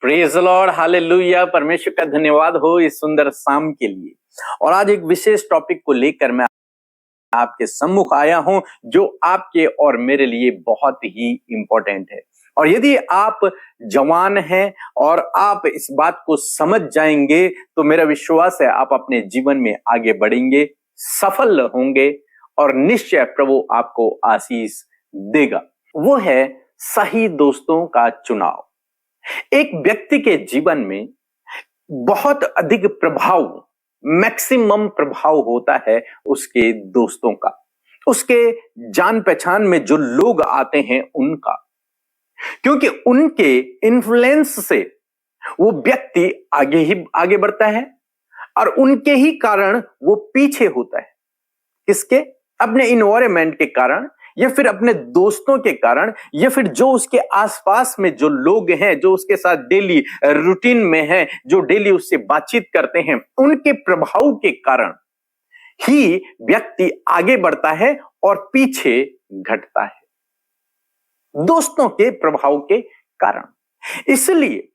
Praise Lord, hallelujah. परमेश्वर का धन्यवाद हो इस सुंदर शाम के लिए। और आज एक विशेष टॉपिक को लेकर मैं आपके सम्मुख आया हूं जो आपके और मेरे लिए बहुत ही इंपॉर्टेंट है। और यदि आप जवान हैं और आप इस बात को समझ जाएंगे तो मेरा विश्वास है आप अपने जीवन में आगे बढ़ेंगे, सफल होंगे और निश्चय प्रभु आपको आशीष देगा। वो है सही दोस्तों का चुनाव। एक व्यक्ति के जीवन में बहुत अधिक प्रभाव, मैक्सिमम प्रभाव होता है उसके दोस्तों का, उसके जान पहचान में जो लोग आते हैं उनका, क्योंकि उनके इन्फ्लुएंस से वो व्यक्ति आगे बढ़ता है और उनके ही कारण वो पीछे होता है। किसके? अपने इन्वायरमेंट के कारण, या फिर अपने दोस्तों के कारण, या फिर जो उसके आसपास में जो लोग हैं, जो उसके साथ डेली रूटीन में हैं, जो डेली उससे बातचीत करते हैं, उनके प्रभाव के कारण ही व्यक्ति आगे बढ़ता है और पीछे घटता है, दोस्तों के प्रभाव के कारण। इसलिए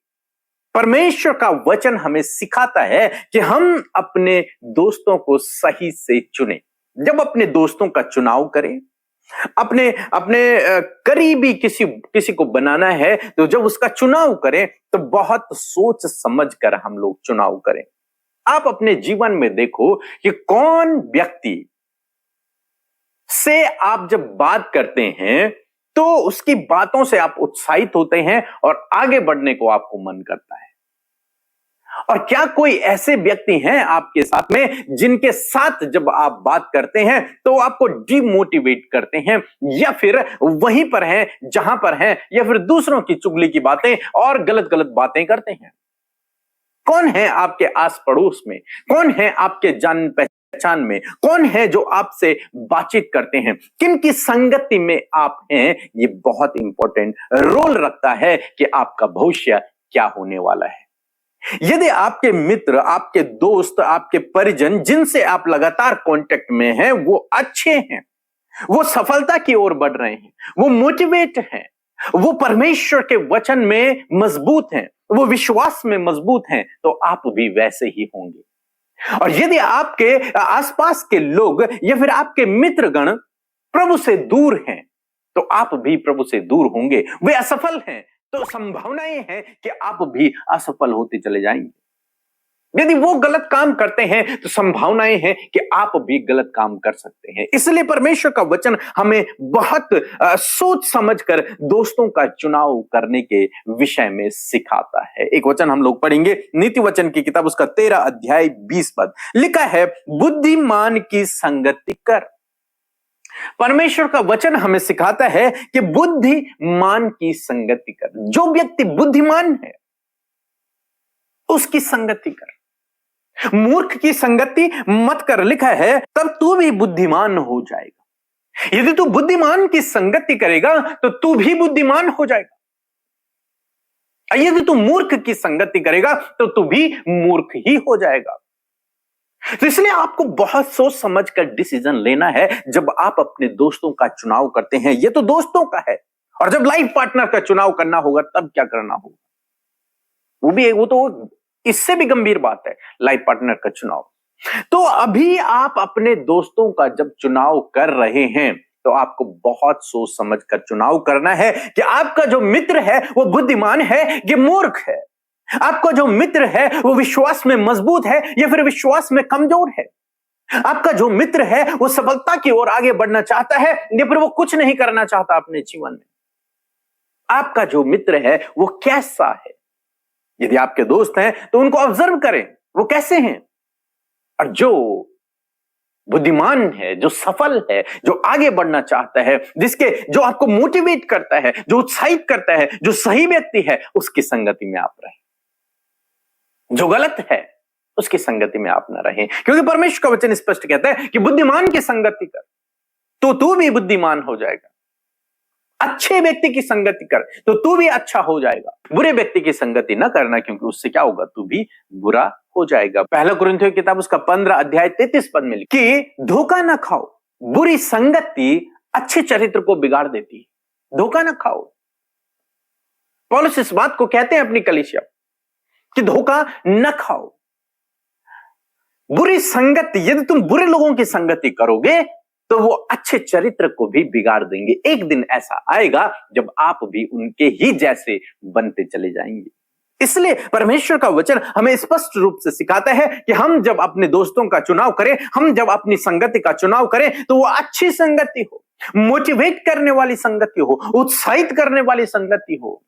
परमेश्वर का वचन हमें सिखाता है कि हम अपने दोस्तों को सही से चुनें। जब अपने दोस्तों का चुनाव करें, अपने अपने करीबी किसी को बनाना है, तो जब उसका चुनाव करें तो बहुत सोच समझ कर हम लोग चुनाव करें। आप अपने जीवन में देखो कि कौन व्यक्ति से आप जब बात करते हैं तो उसकी बातों से आप उत्साहित होते हैं और आगे बढ़ने को आपको मन करता है। और क्या कोई ऐसे व्यक्ति हैं आपके साथ में जिनके साथ जब आप बात करते हैं तो आपको डिमोटिवेट करते हैं, या फिर वहीं पर हैं जहां पर हैं, या फिर दूसरों की चुगली की बातें और गलत गलत बातें करते हैं? कौन है आपके आस पड़ोस में? कौन है आपके जान पहचान में? कौन है जो आपसे बातचीत करते हैं? किन की संगति में आप हैं? ये बहुत इंपॉर्टेंट रोल रखता है कि आपका भविष्य क्या होने वाला है। यदि आपके मित्र, आपके दोस्त, आपके परिजन जिनसे आप लगातार कांटेक्ट में हैं वो अच्छे हैं, वो सफलता की ओर बढ़ रहे हैं, वो मोटिवेट हैं, वो परमेश्वर के वचन में मजबूत हैं, वो विश्वास में मजबूत हैं, तो आप भी वैसे ही होंगे। और यदि आपके आसपास के लोग या फिर आपके मित्रगण प्रभु से दूर हैं तो आप भी प्रभु से दूर होंगे। वे असफल हैं तो संभावनाएं हैं कि आप भी असफल होते चले जाएंगे। यदि वो गलत काम करते हैं तो संभावनाएं हैं कि आप भी गलत काम कर सकते हैं। इसलिए परमेश्वर का वचन हमें बहुत सोच समझकर दोस्तों का चुनाव करने के विषय में सिखाता है। एक वचन हम लोग पढ़ेंगे, नीति वचन की किताब, उसका 13 अध्याय 20 पद लिखा है, बुद्धिमान की संगति कर। परमेश्वर का वचन हमें सिखाता है कि बुद्धिमान की संगति कर। जो व्यक्ति बुद्धिमान है उसकी संगति कर, मूर्ख की संगति मत कर। लिखा है तब तू भी बुद्धिमान हो जाएगा। यदि तू बुद्धिमान की संगति करेगा तो तू भी बुद्धिमान हो जाएगा। यदि तू मूर्ख की संगति करेगा तो तू भी मूर्ख ही हो जाएगा। तो इसलिए आपको बहुत सोच समझ कर डिसीजन लेना है जब आप अपने दोस्तों का चुनाव करते हैं। ये तो दोस्तों का है, और जब लाइफ पार्टनर का चुनाव करना होगा तब क्या करना होगा? वो तो इससे भी गंभीर बात है, लाइफ पार्टनर का चुनाव। तो अभी आप अपने दोस्तों का जब चुनाव कर रहे हैं तो आपको बहुत सोच समझ कर चुनाव करना है कि आपका जो मित्र है वो बुद्धिमान है कि मूर्ख है। आपका जो मित्र है वो विश्वास में मजबूत है या फिर विश्वास में कमजोर है। आपका जो मित्र है वो सफलता की ओर आगे बढ़ना चाहता है या फिर वो कुछ नहीं करना चाहता अपने जीवन में। आपका जो मित्र है वो कैसा है? यदि आपके दोस्त हैं तो उनको ऑब्जर्व करें, वो कैसे हैं। और जो बुद्धिमान है, जो सफल है, जो आगे बढ़ना चाहता है, जो आपको मोटिवेट करता है, जो उत्साहित करता है, जो सही व्यक्ति है, उसकी संगति में आप रहें। जो गलत है उसकी संगति में आप ना रहें, क्योंकि परमेश्वर का वचन स्पष्ट कहता है कि बुद्धिमान की संगति कर तो तू भी बुद्धिमान हो जाएगा। अच्छे व्यक्ति की संगति कर तो तू भी अच्छा हो जाएगा। बुरे व्यक्ति की संगति ना करना, क्योंकि उससे क्या होगा? तू भी बुरा हो जाएगा। पहला कुरिन्थियों की किताब, उसका 15 अध्याय 33 पद में लिखा कि धोखा ना खाओ, बुरी संगति अच्छे चरित्र को बिगाड़ देती है। धोखा ना खाओ। पौलुस इस बात को कहते हैं अपनी कलीसिया, कि धोखा न खाओ। बुरी संगति, यदि तुम बुरे लोगों की संगति करोगे तो वो अच्छे चरित्र को भी बिगाड़ देंगे। एक दिन ऐसा आएगा जब आप भी उनके ही जैसे बनते चले जाएंगे। इसलिए परमेश्वर का वचन हमें स्पष्ट रूप से सिखाता है कि हम जब अपने दोस्तों का चुनाव करें, हम जब अपनी संगति का चुनाव करें तो वो अच्छी संगति हो, मोटिवेट करने वाली संगति हो, उत्साहित करने वाली संगति हो,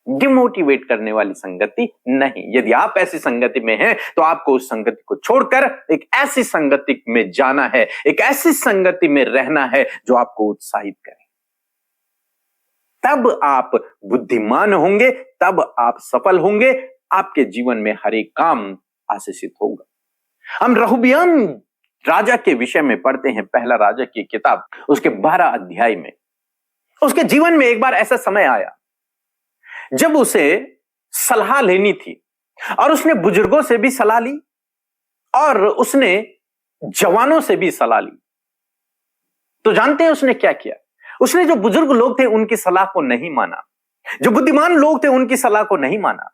डिमोटिवेट करने वाली संगति नहीं। यदि आप ऐसी संगति में हैं तो आपको उस संगति को छोड़कर एक ऐसी संगति में जाना है, एक ऐसी संगति में रहना है जो आपको उत्साहित करे। तब आप बुद्धिमान होंगे, तब आप सफल होंगे, आपके जीवन में हर एक काम आशीषित होगा। हम रहूबियाम राजा के विषय में पढ़ते हैं, पहला राजा की किताब उसके 12 अध्याय में। उसके जीवन में एक बार ऐसा समय आया जब उसे सलाह लेनी थी और उसने बुजुर्गों से भी सलाह ली और उसने जवानों से भी सलाह ली। तो जानते हैं उसने क्या किया? उसने जो बुजुर्ग लोग थे उनकी सलाह को नहीं माना, जो बुद्धिमान लोग थे उनकी सलाह को नहीं माना,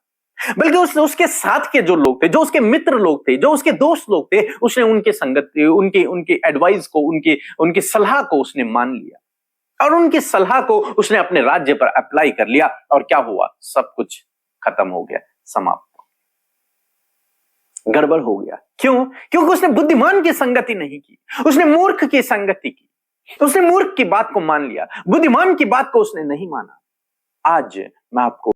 बल्कि उसके साथ के जो लोग थे, जो उसके मित्र लोग थे, जो उसके दोस्त लोग थे, उसने उनके संगति, उनकी एडवाइस को, उनकी सलाह को उसने मान लिया और उनकी सलाह को उसने अपने राज्य पर अप्लाई कर लिया। और क्या हुआ? सब कुछ खत्म हो गया, समाप्त हो गया, गड़बड़ हो गया। क्यों? क्योंकि उसने बुद्धिमान की संगति नहीं की, उसने मूर्ख की संगति की। उसने मूर्ख की बात को मान लिया, बुद्धिमान की बात को उसने नहीं माना। आज मैं आपको